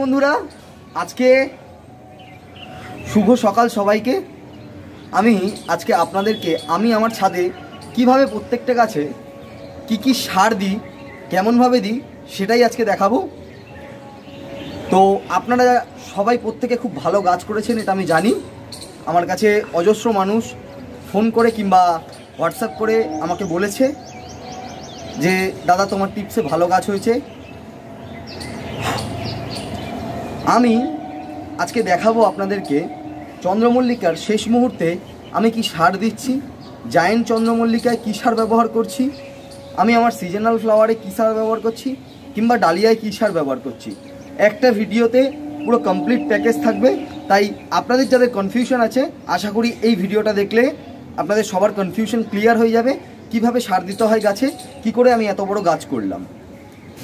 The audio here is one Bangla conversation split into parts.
বন্ধুরা, আজকে শুভ সকাল সবাইকে। আমি আজকে আপনাদেরকে আমার ছাদে কিভাবে প্রত্যেকটা গাছে কি সার দিই, কেমনভাবে দিই সেটাই আজকে দেখাবো। তো আপনারা সবাই প্রত্যেকে খুব ভালো গাছ করেছেন, এটা আমি জানি। আমার কাছে অজস্র মানুষ ফোন করে কিংবা হোয়াটসঅ্যাপ করে আমাকে বলেছে যে দাদা তোমার টিপসে ভালো গাছ হয়েছে। আমি আজকে দেখাবো আপনাদেরকে চন্দ্রমল্লিকার শেষ মুহূর্তে আমি কি সার দিচ্ছি, জায়েন্ট চন্দ্রমল্লিকায় কী সার ব্যবহার করছি, আমি আমার সিজনাল ফ্লাওয়ারে কী সার ব্যবহার করছি, কিংবা ডালিয়ায় কী সার ব্যবহার করছি। একটা ভিডিওতে পুরো কমপ্লিট প্যাকেজ থাকবে। তাই আপনাদের যাদের কনফিউশন আছে, আশা করি এই ভিডিওটা দেখলে আপনাদের সবার কনফিউশন ক্লিয়ার হয়ে যাবে কিভাবে সার দিতে হয় গাছে, কি করে আমি এত বড় গাছ করলাম।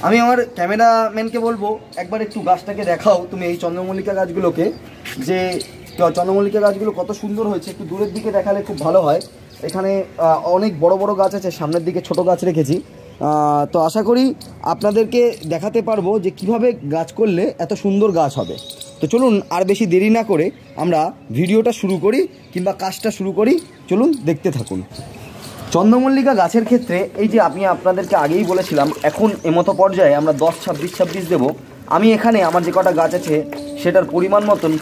আমি আমার ক্যামেরাম্যানকে বলবো একবার একটু গাছটাকে দেখাও তুমি, এই চন্দ্রমল্লিকা গাছগুলোকে, যে চন্দ্রমল্লিকা গাছগুলো কত সুন্দর হয়েছে। একটু দূরের দিকে দেখালে খুব ভালো হয়। এখানে অনেক বড় বড় গাছ আছে, সামনের দিকে ছোট গাছ রেখেছি। তো আশা করি আপনাদেরকে দেখাতে পারবো যে কিভাবে গাছ করলে এত সুন্দর গাছ হবে। তো চলুন আর বেশি দেরি না করে আমরা ভিডিওটা শুরু করি কিংবা কাজটা শুরু করি। চলুন দেখতে থাকুন। চন্দ্রমল্লিকা গাছের ক্ষেত্রে এই যে আমি আপনাদেরকে আগেই বলেছিলাম, এখন এমতো পর্যায়ে আমরা 10-26-26 দেবো। আমি এখানে আমার যে কটা গাছ আছে সেটার পরিমাণ মতন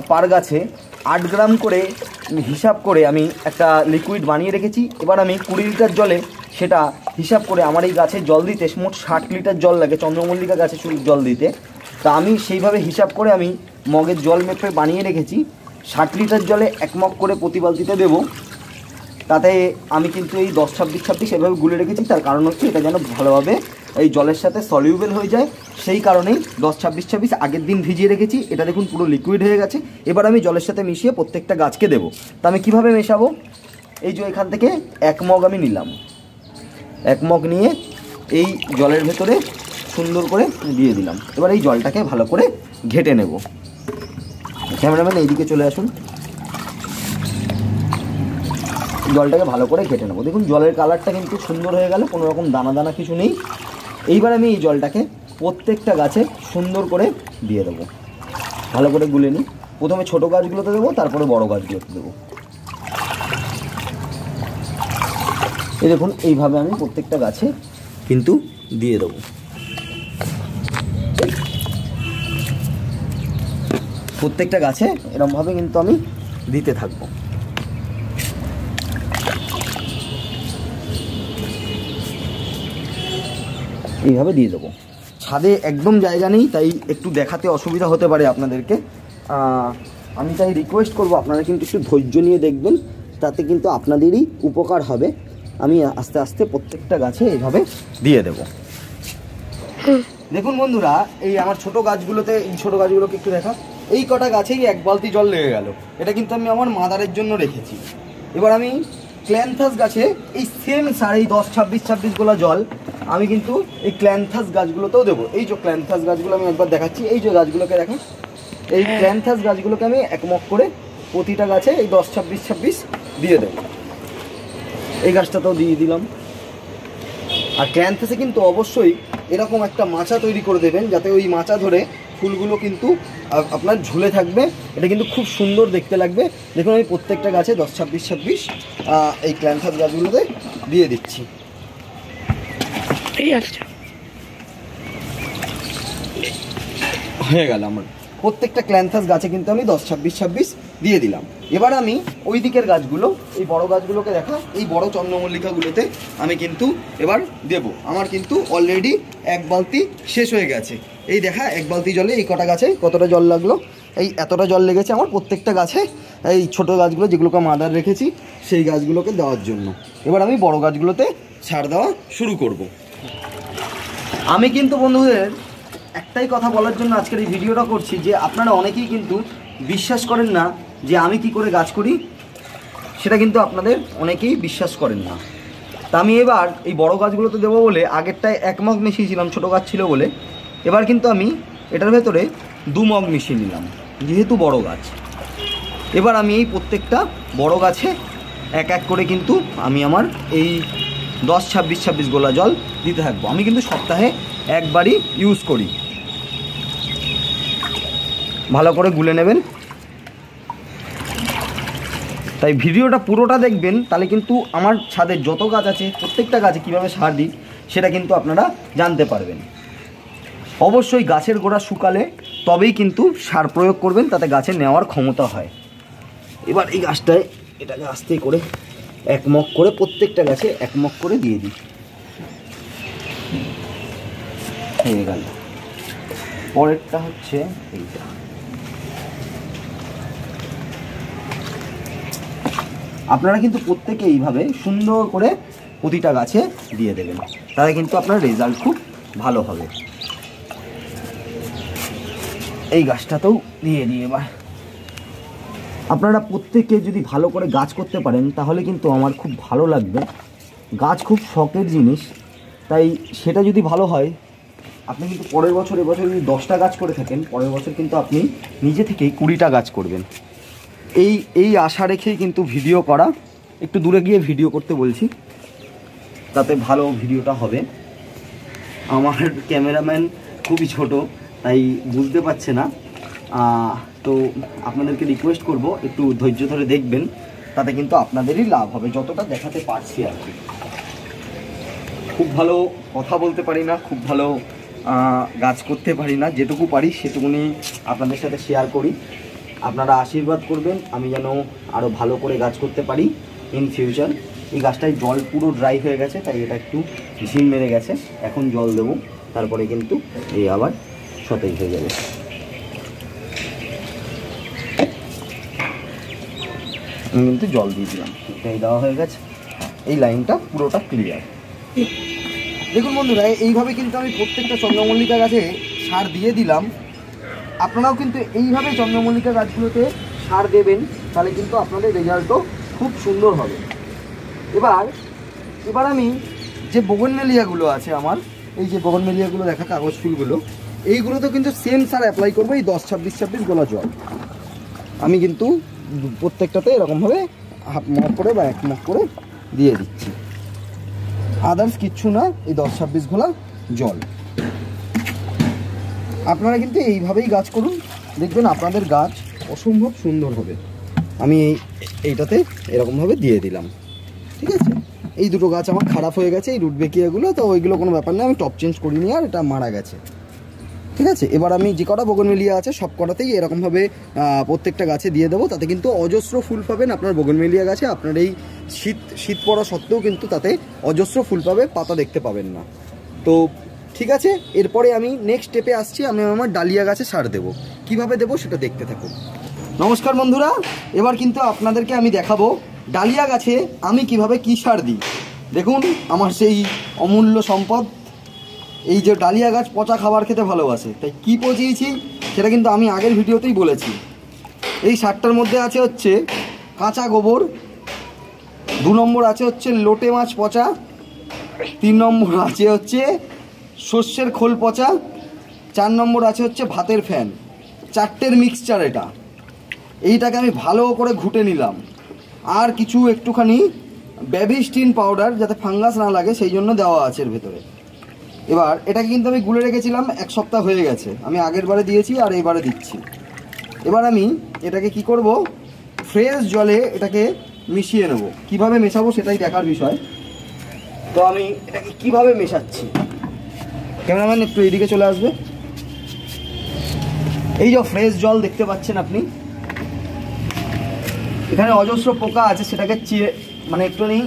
পার গাছে 8 গ্রাম করে হিসাব করে আমি একটা লিকুইড বানিয়ে রেখেছি। এবার আমি 20 লিটার জলে সেটা হিসাব করে আমার এই গাছে জল দিতে মোট 60 লিটার জল লাগে চন্দ্রমল্লিকা গাছে জল দিতে। তা আমি সেইভাবে হিসাব করে আমি মগের জল মেপে বানিয়ে রেখেছি। 60 লিটার জলে 1 মগ করে প্রতি বালতিতে দেবো। তাতে আমি কিন্তু এই 10-26-26 এভাবে গুলে রেখেছি। তার কারণ হচ্ছে এটা যেন ভালোভাবে এই জলের সাথে সলিউবেল হয়ে যায়, সেই কারণেই 10-26-26 আগের দিন ভিজিয়ে রেখেছি। এটা দেখুন পুরো লিকুইড হয়ে গেছে। এবার আমি জলের সাথে মিশিয়ে প্রত্যেকটা গাছকে দেবো। তা আমি কীভাবে মেশাবো, এই যে এখান থেকে 1 মগ আমি নিলাম, 1 মগ নিয়ে এই জলের ভেতরে সুন্দর করে দিয়ে দিলাম। এবার এই জলটাকে ভালো করে ঘেটে নেব। ক্যামেরাম্যান এইদিকে চলে আসুন, জলটাকে ভালো করে ঘেটে নেবো। দেখুন জলের কালারটা কিন্তু সুন্দর হয়ে গেল, কোনো রকম দানা দানা কিছু নেই। এইবার আমি এই জলটাকে প্রত্যেকটা গাছে সুন্দর করে দিয়ে দেবো। ভালো করে গুলে নিই। প্রথমে ছোটো গাছগুলোতে দেবো, তারপরে বড় গাছগুলোতে দেবো। এই দেখুন এইভাবে আমি প্রত্যেকটা গাছে কিন্তু দিয়ে দেবো। প্রত্যেকটা গাছে এরকমভাবে কিন্তু আমি দিতে থাকবো। এইভাবে দিয়ে দেবো। ছাদে একদম জায়গা নেই, তাই একটু দেখাতে অসুবিধা হতে পারে আপনাদেরকে। আমি তাই রিকোয়েস্ট করব আপনারা কিন্তু একটু ধৈর্য নিয়ে দেখবেন, তাতে কিন্তু আপনাদেরই উপকার হবে। আমি আস্তে আস্তে প্রত্যেকটা গাছে এইভাবে দিয়ে দেব। দেখুন বন্ধুরা, এই আমার ছোট গাছগুলোতে, এই ছোটো গাছগুলোকে একটু দেখা, এই কটা গাছেই 1 বালতি জল লেগে গেল। এটা কিন্তু আমি আমার মাদারের জন্য রেখেছি। এবার আমি ক্ল্যান্থাস গাছে এই সেম 10-26-26 গোলা জল আমি কিন্তু এই ক্ল্যান্থাস গাছগুলোতেও দেবো। এই যে ক্ল্যান্থাস গাছগুলো আমি একবার দেখাচ্ছি, এই যে গাছগুলোকে দেখো, এই ক্ল্যান্থাস গাছগুলোকে আমি 1 মগ করে প্রতিটা গাছে এই 10-26-26 দিয়ে দেবো। এই গাছটাতেও দিয়ে দিলাম। আর ক্ল্যান্থাসে কিন্তু অবশ্যই এরকম একটা মাচা তৈরি করে দেবেন, যাতে ওই মাচা ধরে ফুলগুলো কিন্তু আপনার ঝুলে থাকবে। এটা কিন্তু খুব সুন্দর দেখতে লাগবে। দেখুন আমি প্রত্যেকটা গাছে 10-26-26 এই ক্ল্যান্থাস গাছগুলোতে দিয়ে দিচ্ছি। হয়ে গেল আমার প্রত্যেকটা ক্ল্যান্থাস গাছে কিন্তু আমি 10-26-26 দিয়ে দিলাম। এবার আমি ওই দিকের গাছগুলো, এই বড় গাছগুলোকে দেখা, এই বড় চন্দ্রমল্লিকাগুলোতে আমি কিন্তু এবার দেব। আমার কিন্তু অলরেডি 1 বালতি শেষ হয়ে গেছে। এই দেখা 1 বালতি জলে এই কটা গাছে কতটা জল লাগলো, এই এতটা জল লেগেছে আমার প্রত্যেকটা গাছে, এই ছোট গাছগুলো যেগুলোকে মাদার রেখেছি সেই গাছগুলোকে দেওয়ার জন্য। এবার আমি বড় গাছগুলোতে সার দেওয়া শুরু করব। আমি কিন্তু বন্ধুদের একটাই কথা বলার জন্য আজকের এই ভিডিওটা করছি, যে আপনারা অনেকেই কিন্তু বিশ্বাস করেন না যে আমি কি করে গাছ করি, সেটা কিন্তু আপনাদের অনেকেই বিশ্বাস করেন না। তা আমি এবার এই বড় গাছগুলোতে দেবো বলে আগেরটায় 1 মগ মিশিয়েছিলাম, ছোটো গাছ ছিল বলে। এবার কিন্তু আমি এটার ভেতরে 2 মগ মিশিয়ে নিলাম, যেহেতু বড় গাছ। এবার আমি এই প্রত্যেকটা বড় গাছে 1-1 করে কিন্তু আমি আমার এই 10-26-26 গোলা জল দিতে থাকবো। আমি কিন্তু সপ্তাহে 1 বারই ইউজ করি। ভালো করে গুলে নেবেন। তাই ভিডিওটা পুরোটা দেখবেন, তাহলে কিন্তু আমার ছাদের যত গাছ আছে প্রত্যেকটা গাছে কীভাবে সার দিই সেটা কিন্তু আপনারা জানতে পারবেন। অবশ্যই গাছের গোড়া শুকালে তবেই কিন্তু সার প্রয়োগ করবেন, তাতে গাছের নেওয়ার ক্ষমতা হয়। এবার এই গাছটায় এটাকে আস্তে করে এক মগ করে প্রত্যেকটা গাছে এক মগ করে দিয়ে দিই। হয়ে গেল। পরেরটা হচ্ছে এইটা। আপনারা কিন্তু প্রত্যেকে এইভাবে সুন্দর করে প্রতিটা গাছে দিয়ে দেবেন, তাহলে কিন্তু আপনার রেজাল্ট খুব ভালো হবে। এই গাছটাতেও দিয়ে দিই। এবার আপনারা প্রত্যেকে যদি ভালো করে গাছ করতে পারেন তাহলে কিন্তু আমার খুব ভালো লাগবে। গাছ খুব শখের জিনিস, তাই সেটা যদি ভালো হয় আপনি কিন্তু পরের বছর, এবছর যদি 10টা গাছ করে থাকেন, পরের বছর কিন্তু আপনি নিজে থেকেই 20টা গাছ করবেন। এই আশা রেখেই কিন্তু ভিডিও করা। একটু দূরে গিয়ে ভিডিও করতে বলছি, তাতে ভালো ভিডিওটা হবে। আমার ক্যামেরাম্যান খুবই ছোট, তাই বুঝতে পারছে না। তো আপনাদেরকে রিকোয়েস্ট করব একটু ধৈর্য ধরে দেখবেন, তাতে কিন্তু আপনাদেরই লাভ হবে, যতটা দেখাতে পারছি আর কি। খুব ভালো কথা বলতে পারি না, খুব ভালো গাছ করতে পারি না, যেটুকু পারি সেটুকুনি আপনাদের সাথে শেয়ার করি। আপনারা আশীর্বাদ করবেন আমি যেন আরও ভালো করে গাছ করতে পারি ইন ফিউচার। এই গাছটায় জল পুরো ড্রাই হয়ে গেছে, তাই এটা একটু ঝিম মেরে গেছে। এখন জল দেবো, তারপরে কিন্তু এই আবার সতেজ হয়ে যাবে। আমি কিন্তু জল দিয়ে দিলাম, এটাই দেওয়া হয়ে গেছে। এই লাইনটা পুরোটা ক্লিয়ার। দেখুন বন্ধুরা, এইভাবে কিন্তু আমি প্রত্যেকটা চন্দ্রমল্লিকা গাছে সার দিয়ে দিলাম। আপনারাও কিন্তু এইভাবে চন্দ্রমল্লিকা গাছগুলোতে সার দেবেন, তাহলে কিন্তু আপনাদের রেজাল্টও খুব সুন্দর হবে। এবার আমি যে বোগনভেলিয়াগুলো আছে আমার, এই যে বোগনভেলিয়াগুলো দেখা কাগজ ফুলগুলো, এইগুলোতে কিন্তু সেম সার অ্যাপ্লাই করবো। এই 10-26-26 গোলা জল আমি কিন্তু প্রত্যেকটাতে এরকমভাবে হাফ মগ করে বা এক মগ করে দিয়ে দিচ্ছি। আদার্স কিচ্ছু না, এই 10-26 গোলা জল। আপনারা কিন্তু এইভাবেই গাছ করুন, দেখবেন আপনাদের গাছ অসম্ভব সুন্দর হবে। আমি এইটাতে এরকমভাবে দিয়ে দিলাম, ঠিক আছে। এই দুটো গাছ আমার খারাপ হয়ে গেছে, এই রুট বেকিয়াগুলো, তো ওইগুলো কোনো ব্যাপার না, আমি টপ চেঞ্জ করিনি আর এটা মারা গেছে, ঠিক আছে। এবার আমি যে কটা বোগনভেলিয়া আছে সব কটাতেই এরকমভাবে প্রত্যেকটা গাছে দিয়ে দেবো, তাতে কিন্তু অজস্র ফুল পাবেন আপনার বোগনভেলিয়া গাছে। আপনার এই শীত পড়া সত্ত্বেও কিন্তু তাতে অজস্র ফুল পাবে, পাতা দেখতে পাবেন না। তো ঠিক আছে, এরপরে আমি নেক্সট স্টেপে আসছি। আমি আমার ডালিয়া গাছে সার দেবো, কিভাবে দেবো সেটা দেখতে থাকুন। নমস্কার বন্ধুরা, এবার কিন্তু আপনাদেরকে আমি দেখাবো ডালিয়া গাছে আমি কিভাবে কি সার দিই। দেখুন আমার সেই অমূল্য সম্পদ, এই যে ডালিয়া গাছ পচা খাবার খেতে ভালোবাসে, তাই কি পচিয়েছি সেটা কিন্তু আমি আগের ভিডিওতেই বলেছি। এই সারটার মধ্যে আছে হচ্ছে কাঁচা গোবর, 2 নম্বর আছে হচ্ছে লোটে মাছ পচা, 3 নম্বর আছে হচ্ছে সর্ষের খোল পচা, 4 নম্বর আছে হচ্ছে ভাতের ফ্যান। 4টের মিক্সচার এটা। এইটাকে আমি ভালো করে ঘুটে নিলাম, আর কিছু একটুখানি ব্যাবিস্টিন পাউডার, যাতে ফাঙ্গাস না লাগে সেই জন্য দেওয়া আছে এর ভেতরে। এবার এটাকে কিন্তু আমি গুলে রেখেছিলাম, 1 সপ্তাহ হয়ে গেছে। আমি আগের বারে দিয়েছি আর এইবারে দিচ্ছি। এবার আমি এটাকে কি করব, ফ্রেশ জলে এটাকে মিশিয়ে নেব। কিভাবে মেশাবো সেটাই দেখার বিষয়। তো আমি এটাকে কিভাবে মেশাচ্ছি, ক্যামেরাম্যান একটু এইদিকে চলে আসবে। এই যে ফ্রেশ জল দেখতে পাচ্ছেন আপনি, এখানে অজস্র পোকা আছে, সেটাকে মানে একটুখানি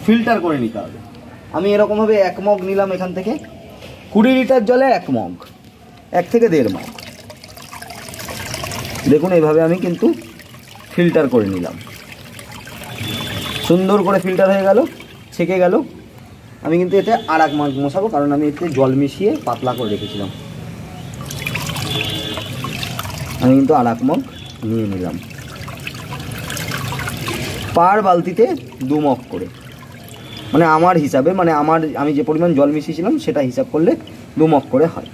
ফিল্টার করে নিতে হবে। আমি এরকমভাবে 1 মগ নিলাম এখান থেকে, 20 লিটার জলে 1 মগ, 1 থেকে 1.5 মগ। দেখুন এইভাবে আমি কিন্তু ফিল্টার করে নিলাম, সুন্দর করে ফিল্টার হয়ে গেল, ছেঁকে গেল। আমি কিন্তু এতে আর 1 মগ মেশাবো, কারণ আমি এতে জল মিশিয়ে পাতলা করে রেখেছিলাম। আমি কিন্তু আর 1 মগ নিয়ে নিলাম, পার বালতিতে 2 মগ করে, মানে আমার হিসাবে, মানে আমি যে পরিমাণ জল মিশিয়েছিলাম সেটা হিসাব করলে 2 মগ করে হয়।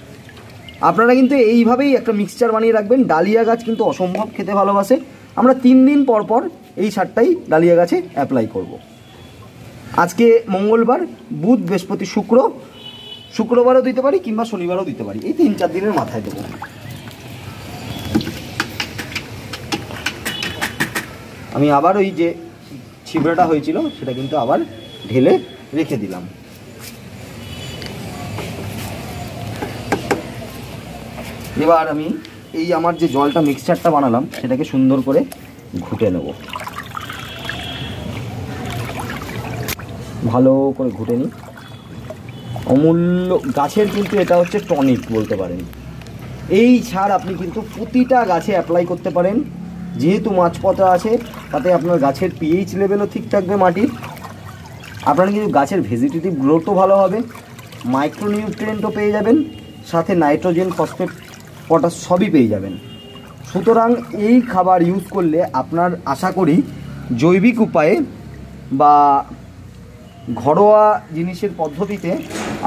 আপনারা কিন্তু এইভাবেই একটা মিক্সচার বানিয়ে রাখবেন। ডালিয়া গাছ কিন্তু অসম্ভব খেতে ভালোবাসে। আমরা 3 দিন পর পর এই সারটাই ডালিয়া গাছে অ্যাপ্লাই করব। আজকে মঙ্গলবার, বুধ, বৃহস্পতি, শুক্রবারও দিতে পারি কিংবা শনিবারও দিতে পারি, এই 3-4 দিনের মাথায় দেবো। আমি আবার ওই যে ছিবড়াটা হয়েছিল সেটা কিন্তু আবার ঢেলে রেখে দিলাম। এবার আমি এই আমার যে জলটা মিক্সচারটা বানালাম সেটাকে সুন্দর করে ঘুটে নেব, ভালো করে ঘুটে নিই। অমূল্য গাছের কিন্তু এটা হচ্ছে টনিক বলতে পারেন। এই সার আপনি কিন্তু প্রতিটা গাছে অ্যাপ্লাই করতে পারেন। যেহেতু মাছপথা আছে তাতে আপনার গাছের পিএইচ লেভেলও ঠিক থাকবে মাটির, আপনার কিন্তু গাছের ভেজিটেটিভ গ্রোথও ভালো হবে, মাইক্রোনিউট্রিয়েন্টও পেয়ে যাবেন, সাথে নাইট্রোজেন, ফসফেট, পটাশ সবই পেয়ে যাবেন। সুতরাং এই খাবার ইউজ করলে আপনার আশা করি জৈবিক উপায়ে বা ঘরোয়া জিনিসের পদ্ধতিতে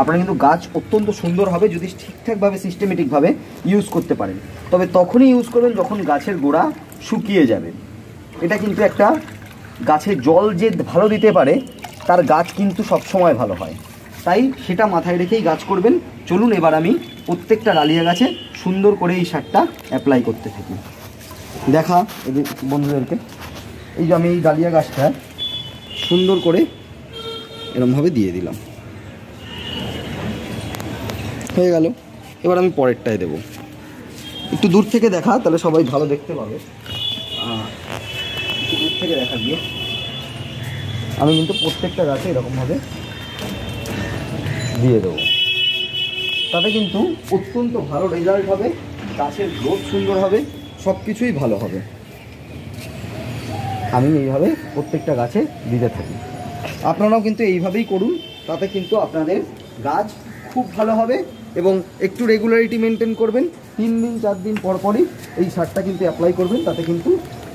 আপনার কিন্তু গাছ অত্যন্ত সুন্দর হবে যদি ঠিকঠাকভাবে সিস্টেমেটিকভাবে ইউজ করতে পারেন। তবে তখনই ইউজ করবেন যখন গাছের গোড়া শুকিয়ে যাবে। এটা কিন্তু একটা গাছের জল যে ভালো দিতে পারে তার গাছ কিন্তু সবসময় ভালো হয়, তাই সেটা মাথায় রেখেই গাছ করবেন। চলুন এবার আমি প্রত্যেকটা ডালিয়া গাছে সুন্দর করে এই সারটা অ্যাপ্লাই করতে থাকি। দেখা এদের বন্ধুদেরকে, এই যে আমি এই ডালিয়া গাছটা সুন্দর করে এরমভাবে দিয়ে দিলাম, হয়ে গেল। এবার আমি পরেরটায় দেব। একটু দূর থেকে দেখা, তাহলে সবাই ভালো দেখতে পাবে। একটু দূর থেকে দেখা দিয়ে আমি কিন্তু প্রত্যেকটা গাছে এরকমভাবে দিয়ে দেবো, তাতে কিন্তু অত্যন্ত ভালো রেজাল্ট হবে, গাছের গ্রোথ সুন্দর হবে, সব কিছুই ভালো হবে। আমি এইভাবে প্রত্যেকটা গাছে দিতে থাকি, আপনারাও কিন্তু এইভাবেই করুন, তাতে কিন্তু আপনাদের গাছ খুব ভালো হবে। এবং একটু রেগুলারিটি মেনটেন করবেন, 3 দিন 4 দিন পর পরই এই সারটা কিন্তু অ্যাপ্লাই করবেন, তাতে কিন্তু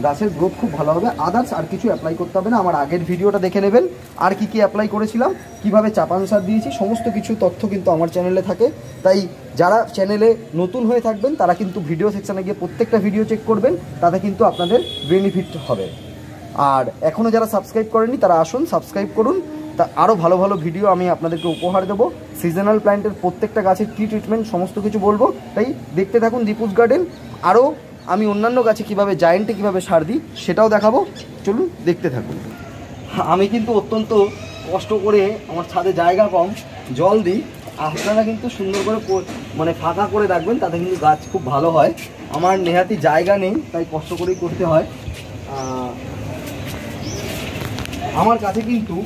গাছের গ্রোথ খুব ভালো হবে। আদার্স আর কিছু অ্যাপ্লাই করতে হবে না। আমার আগের ভিডিওটা দেখে নেবেন, আর কি অ্যাপ্লাই করেছিলাম, কিভাবে চাপান সার দিয়েছি, সমস্ত কিছু তথ্য কিন্তু আমার চ্যানেলে থাকে। তাই যারা চ্যানেলে নতুন হয়ে থাকবেন তারা কিন্তু ভিডিও সেকশানে গিয়ে প্রত্যেকটা ভিডিও চেক করবেন, তাতে কিন্তু আপনাদের বেনিফিট হবে। আর এখনও যারা সাবস্ক্রাইব করেননি তারা আসুন সাবস্ক্রাইব করুন, তা আরও ভালো ভালো ভিডিও আমি আপনাদেরকে উপহার দেবো। সিজনাল প্ল্যান্টের প্রত্যেকটা গাছের কী ট্রিটমেন্ট সমস্ত কিছু বলবো, তাই দেখতে থাকুন দীপুস গার্ডেন। আরও আমি অন্যান্য গাছে কীভাবে জায়েন্টে কীভাবে সার দিই সেটাও দেখাবো, চলুন দেখতে থাকুন। আমি কিন্তু অত্যন্ত কষ্ট করে, আমার ছাদে জায়গা কম, জল দিই। আপনারা কিন্তু সুন্দর করে মানে ফাঁকা করে রাখবেন, তাতে কিন্তু গাছ খুব ভালো হয়। আমার নেহাতি জায়গা নেই, তাই কষ্ট করেই করতে হয়। আমার কাছে কিন্তু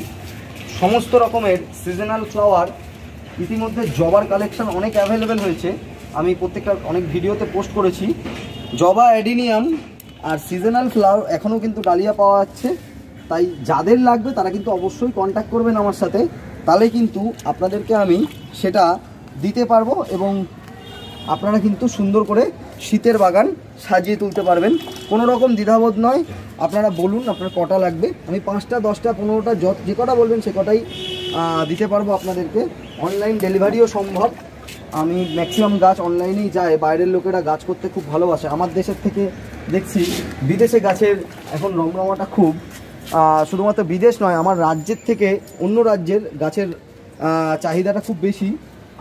সমস্ত রকমের সিজনাল ফ্লাওয়ার, ইতিমধ্যে জবার কালেকশন অনেক অ্যাভেলেবেল হয়েছে, আমি প্রত্যেকটা অনেক ভিডিওতে পোস্ট করেছি। জবা, অ্যাডিনিয়াম আর সিজনাল ফ্লাওয়ার এখনও কিন্তু ডালিয়া পাওয়া যাচ্ছে, তাই যাদের লাগবে তারা কিন্তু অবশ্যই কন্ট্যাক্ট করবেন আমার সাথে, তাহলে কিন্তু আপনাদেরকে আমি সেটা দিতে পারবো এবং আপনারা কিন্তু সুন্দর করে শীতের বাগান সাজিয়ে তুলতে পারবেন। কোনো রকম দ্বিধাবোধ নয়, আপনারা বলুন আপনার কটা লাগবে, আমি 5টা 10টা 15টা যে কটা বলবেন সে কটাই দিতে পারবো আপনাদেরকে। অনলাইন ডেলিভারিও সম্ভব, আমি ম্যাক্সিমাম গাছ অনলাইনেই যায়, বাইরের লোকেরা গাছ করতে খুব ভালোবাসে। আমার দেশের থেকে দেখছি বিদেশে গাছের এখন রমরমাটা খুব, শুধুমাত্র বিদেশ নয়, আমার রাজ্যের থেকে অন্য রাজ্যের গাছের চাহিদাটা খুব বেশি।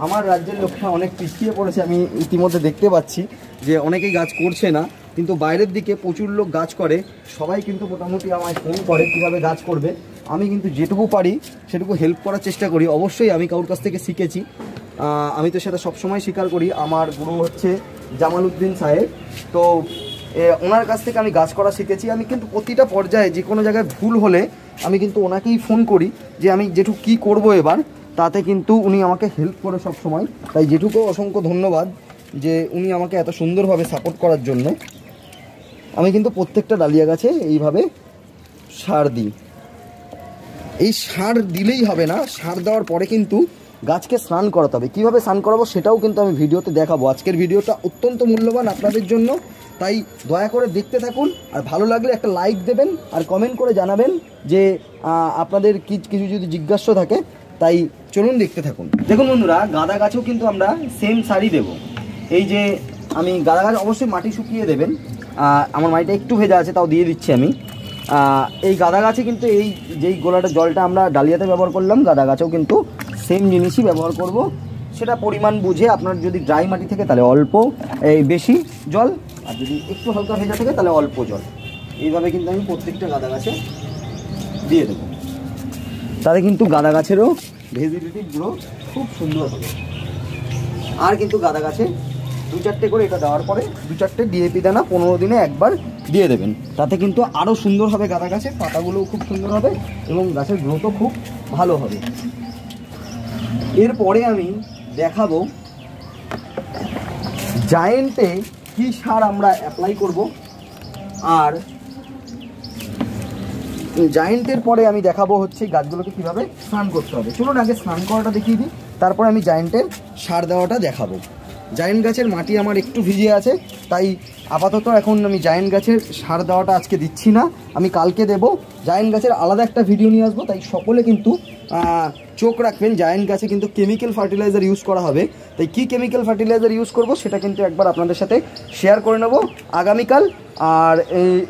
আমার রাজ্যের লোকরা অনেক পিছিয়ে পড়েছে, আমি ইতিমধ্যে দেখতে পাচ্ছি যে অনেকেই গাছ করছে না, কিন্তু বাইরের দিকে প্রচুর লোক গাছ করে। সবাই কিন্তু মোটামুটি আমায় ফোন করে কীভাবে গাছ করবে, আমি কিন্তু যেটুকু পারি সেটুকু হেল্প করার চেষ্টা করি। অবশ্যই আমি কারোর কাছ থেকে শিখেছি, আমি তো সেটা সবসময় স্বীকার করি। আমার গুরু হচ্ছে জামালউদ্দিন সাহেব, তো ওনার কাছ থেকে আমি গাছ করা শিখেছি। আমি কিন্তু প্রতিটা পর্যায়ে যে কোনো জায়গায় ভুল হলে আমি কিন্তু ওনাকেই ফোন করি যে আমি যেটুকু কী করবো এবার, তাতে কিন্তু উনি আমাকে হেল্প করে সব সময়। তাই যেটুকু অসংখ্য ধন্যবাদ যে উনি আমাকে এত সুন্দরভাবে সাপোর্ট করার জন্য। আমি কিন্তু প্রত্যেকটা ডালিয়া গাছে এইভাবে সার দিই। এই সার দিলেই হবে না, সার দেওয়ার পরে কিন্তু গাছকে স্নান করাতে হবে। কীভাবে স্নান করাবো সেটাও কিন্তু আমি ভিডিওতে দেখাবো। আজকের ভিডিওটা অত্যন্ত মূল্যবান আপনাদের জন্য, তাই দয়া করে দেখতে থাকুন। আর ভালো লাগলে একটা লাইক দেবেন আর কমেন্ট করে জানাবেন যে আপনাদের কিছু যদি জিজ্ঞাসা থাকে, তাই চলুন দেখতে থাকুন। দেখুন বন্ধুরা, গাঁদা গাছেও কিন্তু আমরা সেম সারই দেব। এই যে আমি গাঁদা গাছ অবশ্যই মাটি শুকিয়ে দেবেন, আমার মাটিটা একটু ভেজা আছে তাও দিয়ে দিচ্ছি আমি। এই গাঁদা গাছে কিন্তু এই যেই গোলাটা জলটা আমরা ডালিয়াতে ব্যবহার করলাম, গাঁদা গাছেও কিন্তু সেম জিনিসই ব্যবহার করব। সেটা পরিমাণ বুঝে, আপনার যদি ড্রাই মাটি থাকে তাহলে অল্প বেশি জল, আর যদি একটু হালকা ভেজা থাকে তাহলে অল্প জল। এইভাবে কিন্তু আমি প্রত্যেকটা গাঁদা গাছে দিয়ে দেবো। তাতে কিন্তু গাঁদা গাছেরও ভেজিটেটিভ গ্রোথ খুব সুন্দর হবে। আর কিন্তু গাঁদা গাছে 2-4টে করে এটা দেওয়ার পরে 2-4টে ডিএপি দানা 15 দিনে একবার দিয়ে দেবেন। তাতে কিন্তু আরও সুন্দর হবে গাঁদা গাছে, পাতাগুলোও খুব সুন্দর হবে এবং গাছের গ্রোথও খুব ভালো হবে। এরপরে আমি দেখাবো জায়েন্টে কী সার আমরা অ্যাপ্লাই করব। আর জায়েন্টের পরে আমি দেখাবো হচ্ছে গাছগুলোকে কীভাবে স্নান করতে হবে। চলুন আগে স্নান করাটা দেখিয়ে দিই, তারপরে আমি জায়েন্টের সার দেওয়াটা দেখাবো। জায়েন্ট গাছের মাটি আমার একটু ভিজে আছে, তাই আপাতত এখন আমি জায়েন্ট গাছের সার দেওয়াটা আজকে দিচ্ছি না, আমি কালকে দেব। জায়েন্ট গাছের আলাদা একটা ভিডিও নিয়ে আসবো, তাই সকলে কিন্তু চোখ রাখবেন। জায়েন্ট গাছে কিন্তু কেমিক্যাল ফার্টিলাইজার ইউজ করা হবে, তাই কী কেমিক্যাল ফার্টিলাইজার ইউজ করব সেটা কিন্তু একবার আপনাদের সাথে শেয়ার করে নেব আগামীকাল। আর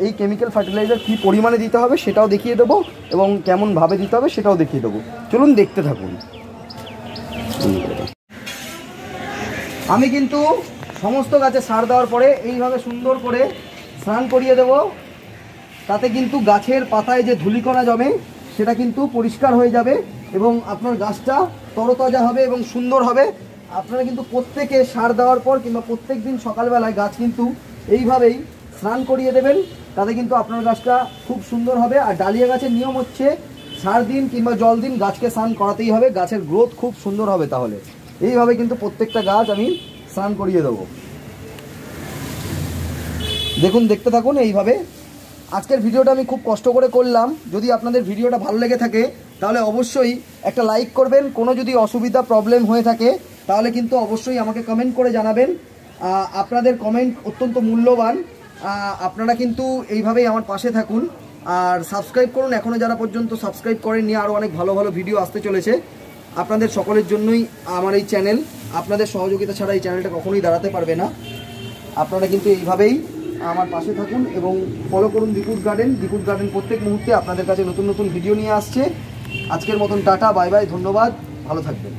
এই কেমিক্যাল ফার্টিলাইজার কী পরিমাণে দিতে হবে সেটাও দেখিয়ে দেবো এবং কেমনভাবে দিতে হবে সেটাও দেখিয়ে দেবো। চলুন দেখতে থাকুন। আমি কিন্তু সমস্ত গাছে সার দেওয়ার পরে এইভাবে সুন্দর করে স্নান করিয়ে দেব। তাতে কিন্তু গাছের পাতায় যে ধূলিকণা জমে সেটা কিন্তু পরিষ্কার হয়ে যাবে এবং আপনার গাছটা তরতাজা হবে এবং সুন্দর হবে। আপনারা কিন্তু প্রত্যেকে সার দেওয়ার পর কিংবা প্রত্যেক দিন সকালবেলায় গাছ কিন্তু এইভাবেই স্নান করিয়ে দেবেন, তাতে কিন্তু আপনার গাছটা খুব সুন্দর হবে। আর ডালিয়া গাছের নিয়ম হচ্ছে সার দিন কিংবা জল দিন গাছকে স্নান করাতেই হবে, গাছের গ্রোথ খুব সুন্দর হবে। তাহলে এইভাবে কিন্তু প্রত্যেকটা গাছ আমি স্নান করিয়ে দেবো। দেখুন, দেখতে থাকুন এইভাবে। আজকের ভিডিওটা আমি খুব কষ্ট করে করলাম। যদি আপনাদের ভিডিওটা ভালো লেগে থাকে তাহলে অবশ্যই একটা লাইক করবেন। কোনো যদি অসুবিধা প্রবলেম হয়ে থাকে তাহলে কিন্তু অবশ্যই আমাকে কমেন্ট করে জানাবেন। আপনাদের কমেন্ট অত্যন্ত মূল্যবান। আপনারা কিন্তু এইভাবেই আমার পাশে থাকুন আর সাবস্ক্রাইব করুন। এখনও যারা পর্যন্ত সাবস্ক্রাইব করেননি, আরও অনেক ভালো ভালো ভিডিও আসতে চলেছে আপনাদের সকলের জন্যই আমার এই চ্যানেল। আপনাদের সহযোগিতা ছাড়া এই চ্যানেলটা কখনোই দাঁড়াতে পারবে না। আপনারা কিন্তু এইভাবেই আমার পাশে থাকুন এবং ফলো করুন দীপুর গার্ডেন। দীপুর গার্ডেন প্রত্যেক মুহূর্তে আপনাদের কাছে নতুন নতুন ভিডিও নিয়ে আসছে। আজকের মতন টাটা, বাই বাই, ধন্যবাদ, ভালো থাকবেন।